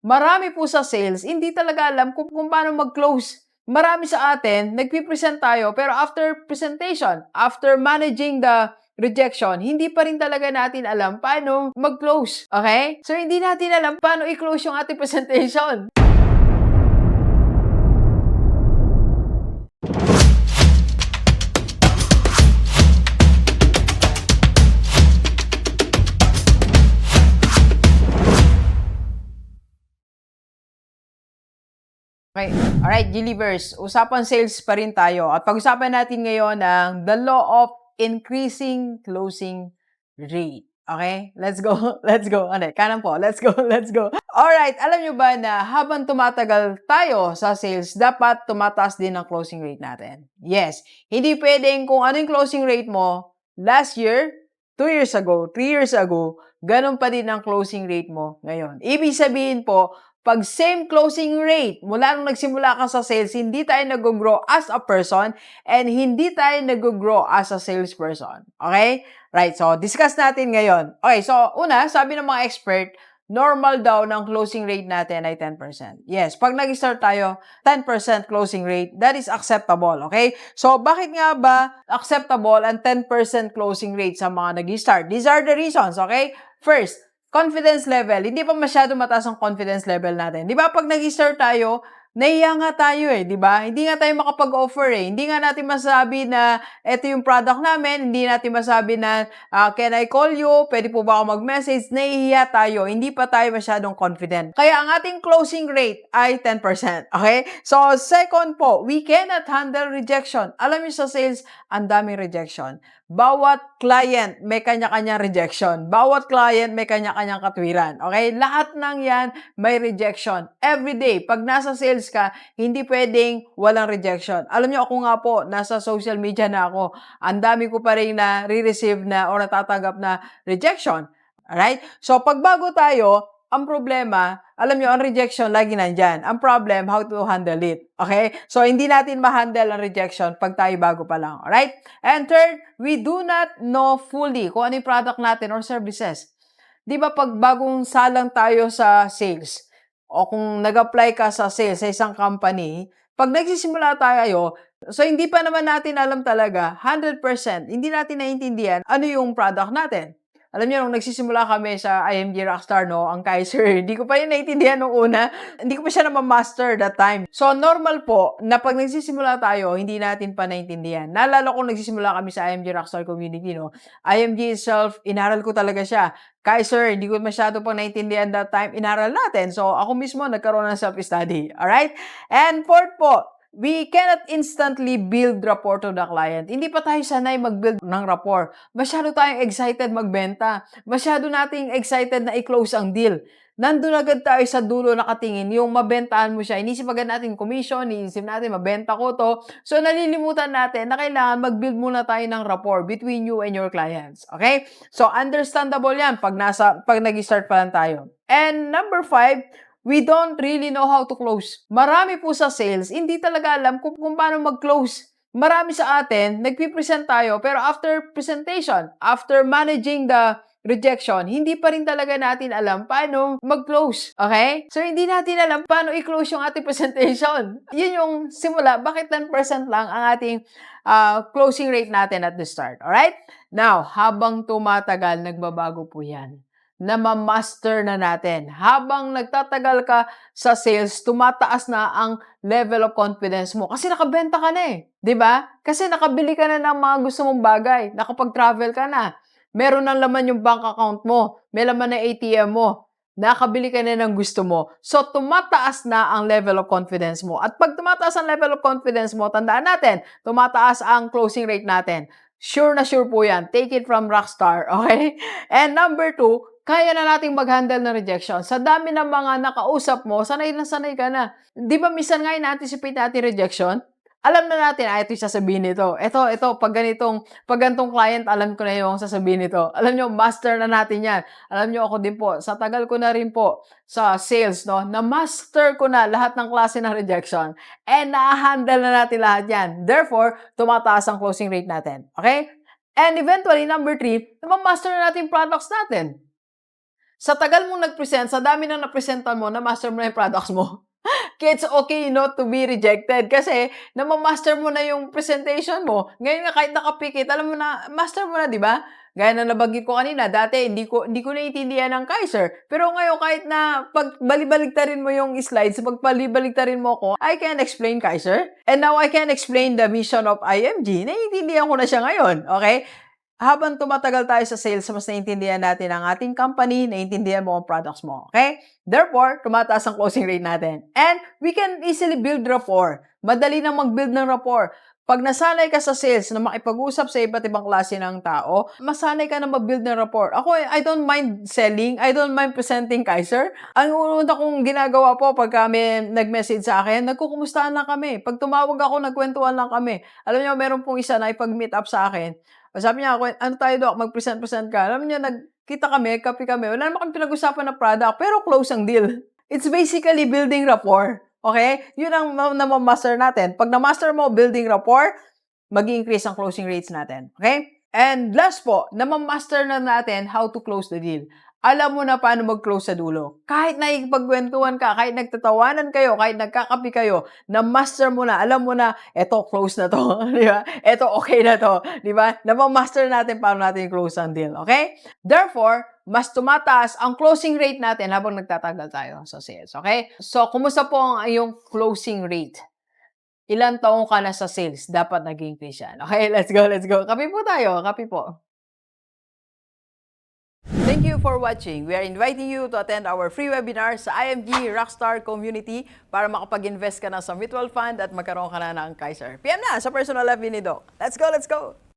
Marami po sa sales, hindi talaga alam kung paano mag-close. Marami sa atin, nagpi-present tayo, pero after presentation, after managing the rejection, hindi pa rin talaga natin alam paano mag-close. Okay? So, hindi natin alam paano i-close yung ating presentation. Okay. Alright, Gilivers. Usapan sales pa rin tayo. At pag-usapan natin ngayon ang the law of increasing closing rate. Okay? Let's go. Let's go. Ano, kanan po. Let's go. Let's go. Alright, alam nyo ba na habang tumatagal tayo sa sales, dapat tumataas din ang closing rate natin? Yes. Hindi pwedeng kung ano yung closing rate mo last year, 2 years ago, 3 years ago, ganun pa din ang closing rate mo ngayon. Ibig sabihin po, pag same closing rate, mula nung nagsimula ka sa sales, hindi tayo nag-grow as a person and hindi tayo nag-grow as a salesperson. Okay? Right, so discuss natin ngayon. Okay, so una, sabi ng mga expert, normal daw ng closing rate natin ay 10%. Yes, pag nag-start tayo, 10% closing rate, that is acceptable, okay? So, bakit nga ba acceptable ang 10% closing rate sa mga nag-start? These are the reasons, okay? First, confidence level. Hindi pa masyado mataas ang confidence level natin. Di ba pag nag-start tayo, nahiya nga tayo di ba? Hindi nga tayo makapag-offer Hindi nga natin masabi na ito yung product namin, hindi natin masabi na can I call you? Pwede po ba ako mag-message? Nahihiya tayo. Hindi pa tayo masyadong confident. Kaya ang ating closing rate ay 10%. Okay? So, second po, we cannot handle rejection. Alam niyo sa sales, ang daming rejection. Bawat client may kanya-kanyang rejection. Bawat client may kanya-kanyang katwiran. Okay? Lahat ng yan may rejection. Every day, pag nasa sales ka, hindi pwedeng walang rejection. Alam niyo, ako nga po, nasa social media na ako. Ang dami ko pa rin na re-receive na o natatanggap na rejection. Alright? So, pag bago tayo, ang problema, alam nyo, ang rejection lagi nandyan. Ang problem, how to handle it. Okay? So, hindi natin ma-handle ang rejection pag tayo bago pa lang. Alright? And third, we do not know fully kung ano yung product natin or services. Di ba pag bagong salang tayo sa sales, o kung nag-apply ka sa sales sa isang company, pag nagsisimula tayo, so hindi pa naman natin alam talaga, 100%, hindi natin naiintindihan ano yung product natin. Alam niyo, nung nagsisimula kami sa IMG Rockstar, no, ang Kaiser, hindi ko pa yun naintindihan nung una. Hindi ko pa siya naman master that time. So, normal po na pag nagsisimula tayo, hindi natin pa naintindihan. Naalala ko nagsisimula kami sa IMG Rockstar community, no. IMG itself, inaral ko talaga siya. Kaiser, hindi ko masyado pang naintindihan that time, inaral natin. So, ako mismo nagkaroon ng self-study. Alright? And fourth po, we cannot instantly build rapport to the client. Hindi pa tayo sanay mag-build ng rapport. Masyado tayong excited magbenta. Masyado nating excited na i-close ang deal. Nandun agad tayo sa dulo nakatingin, yung mabentahan mo siya. Inisip agad natin commission, inisip natin mabenta ko to. So, nalilimutan natin na kailangan mag-build muna tayo ng rapport between you and your clients. Okay? So, understandable yan pag nag-start pa lang tayo. And number 5, we don't really know how to close. Marami po sa sales, hindi talaga alam kung paano mag-close. Marami sa atin, nagpi-present tayo, pero after presentation, after managing the rejection, hindi pa rin talaga natin alam paano mag-close. Okay? So, hindi natin alam paano i-close yung ating presentation. Yun yung simula. Bakit 10% lang ang ating closing rate natin at the start? Alright? Now, habang tumatagal, nagbabago po yan na ma-master na natin. Habang nagtatagal ka sa sales, tumataas na ang level of confidence mo. Kasi nakabenta ka na di ba? Kasi nakabili ka na ng mga gusto mong bagay. Nakapag-travel ka na. Meron ng laman yung bank account mo. May laman na ATM mo. Nakabili ka na ng gusto mo. So, tumataas na ang level of confidence mo. At pag tumataas ang level of confidence mo, tandaan natin, tumataas ang closing rate natin. Sure na sure po yan. Take it from Rockstar, okay? And number 2, kaya na nating mag-handle ng rejection. Sa dami ng mga nakausap mo, sanay na sanay ka na. Di ba minsan nga na-anticipate natin rejection? Alam na natin, ito yung sasabihin nito. Ito, pag ganitong client, alam ko na yung sasabihin nito. Alam nyo, master na natin yan. Alam nyo, ako din po, sa tagal ko na rin po sa sales, no, na-master ko na lahat ng klase ng rejection. And na-handle na natin lahat yan. Therefore, tumataas ang closing rate natin. Okay? And eventually, number 3, na-master na natin products natin. Sa tagal mong nag-present, sa dami na na-presentan mo, na-master mo na yung products mo. Kaya it's okay not to be rejected kasi nama-master mo na yung presentation mo. Ngayon nga kahit nakapikit, alam mo na, master mo na, di ba? Gaya na nabanggit ko kanina, dati hindi ko naiintindihan ng Kaiser. Pero ngayon kahit na pag balibaligtarin mo yung slides, pag balibaligtarin mo ko, I can explain Kaiser. And now I can explain the mission of IMG. Naiintindihan ko na siya ngayon, okay? Habang tumatagal tayo sa sales, mas naiintindihan natin ang ating company, naiintindihan mo ang products mo. Okay? Therefore, tumataas ang closing rate natin. And we can easily build rapport. Madali nang mag-build ng rapport. Pag nasanay ka sa sales na makipag-usap sa iba't ibang klase ng tao, masanay ka na mag-build ng rapport. Ako, I don't mind selling. I don't mind presenting Kaiser. Ang una kong ginagawa po pag kami nag-message sa akin, nagkukumustahan lang kami. Pag tumawag ako, nagkwentuhan lang kami. Alam niyo, meron pong isa na ipag-meet up sa akin. Sabi niya, ano tayo, Doc, mag-present ka. Alam niya, nagkita kami, kape kami. Wala naman kami pinag-usapan na product, pero close ang deal. It's basically building rapport. Okay? Yun ang na-master natin. Pag na-master mo, building rapport, mag-increase ang closing rates natin. Okay? And last po, na-master na natin how to close the deal. Alam mo na paano mag-close sa dulo. Kahit nakikipagkwentuhan ka, kahit nagtatawanan kayo, kahit nagkakapi kayo, na-master mo na, alam mo na, eto, close na to. Di ba? Eto, okay na to. Di ba? Na-master natin paano natin close ang deal. Okay? Therefore, mas tumataas ang closing rate natin habang nagtatagal tayo sa sales. Okay? So, kumusta po ang iyong closing rate? Ilang taong ka na sa sales? Dapat nag-increase yan. Okay? Let's go, let's go. Kape po tayo. Kape po. Thank you for watching. We are inviting you to attend our free webinar sa IMG Rockstar Community para makapag-invest ka na sa mutual fund at magkaroon ka na ng Kaiser. PM na sa personal live ni Doc. Let's go, let's go!